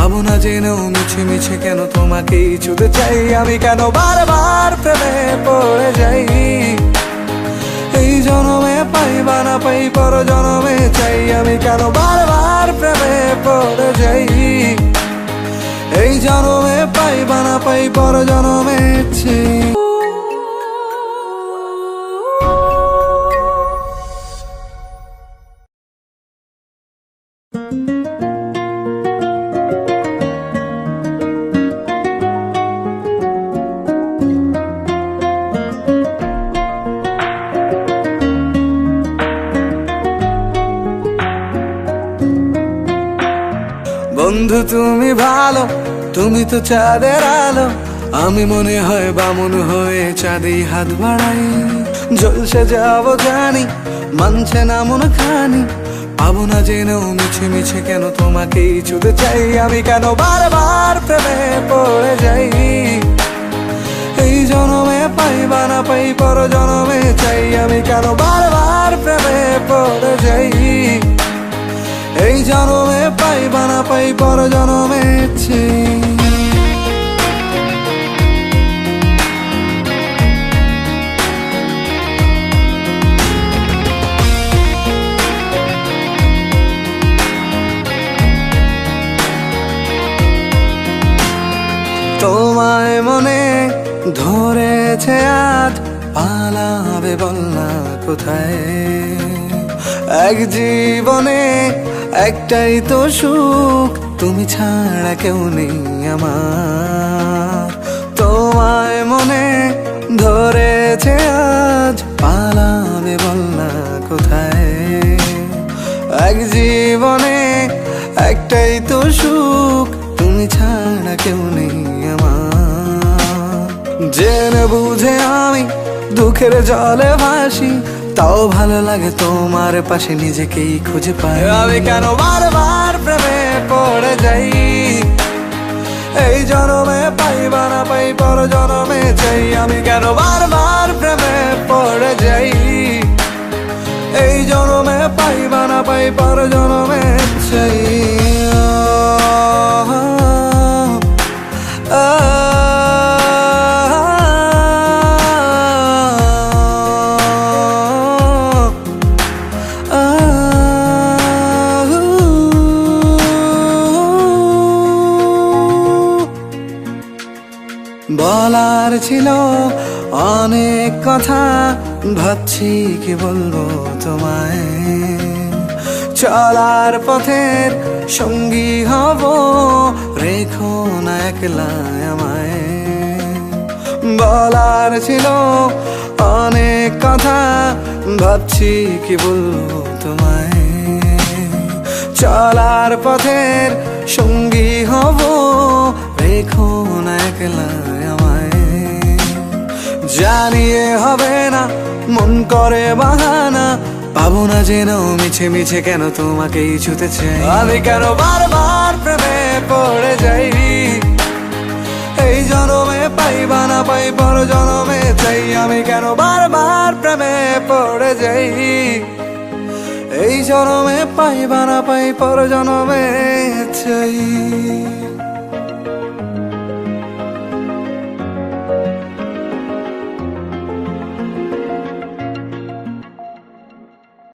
পাবো না জেনেও মিছে মিছে কেন তোমাকেই ছুতে চাই আমি, কেন বারবার প্রেমে পড়ে যাই। এই জনমে পাই বা না পাই পর জনমে চাই আমি, কেন বারবার প্রেমে পড়ে যাই। এই জনমে পাই বা না পাই পর জনমে চাই। বন্ধু তুমি ভালো, তুমি তো চাঁদের আলো, আমি মনে হয় বামুন হয়ে চাঁদেই হাত বাড়াই। জ্বলসে যাবো জানি, মানছে না মন খানি, পাবো না জেনেও মিছে মিছে কেন তোমাকেই ছুতে চাই আমি, কেন বারবার প্রেমে পড়ে যাই। এই জনমে পাই বা না পাই পর জনমে চাই আমি, কেন বারবার প্রেমে পড়ে যাই। এই জনমে পাই বা না পাই পর জনমে চাই। তোমায় মনে ধরেছে আজ, পালাবে বল না কোথায়। এক জীবনে একটাই তো সুখ, তুমি ছাড়া কেউ নেই আমার। তোমায় মনে ধরেছে আজ, পালাবে বল না কোথায়। এক জীবনে একটাই তো সুখ, তুমি ছাড়া কেউ নেই আমার। জেনে বুঝে আমি দুঃখের জলে ভাসি, তাও ভালো লাগে তোমার পাশে নিজেকেই খুঁজে পাই আমি, কেন বারবার প্রেমে পড়ে যাই। এই জনমে পাই বা না পাই পর জনমে চাই আমি, কেন বারবার প্রেমে পড়ে যাই। এই জনমে পাই বা না পাই পর জনমে চাই। বলার ছিল অনেক কথা, ভাবছি কি বলবো তোমায়। চলার পথের সঙ্গী হব, রেখো না একলা আমায়। বলার ছিল অনেক কথা, ভাবছি কি বলবো তোমায়। চলার পথের সঙ্গী হব, রেখো না একলা আমায়। জানিয়ে হবে না মন করে বাহানা, পাবো না জেনেও মিছে মিছে কেন তোমাকেই ছুতে চাই আমি, কেন বারবার প্রেমে পড়ে যাই। এই জনমে পাই বা না পাই পর জনমে চাই আমি, কেন বারবার প্রেমে পড়ে যাই। এই জনমে পাই বা না পাই পর জনমে চাই।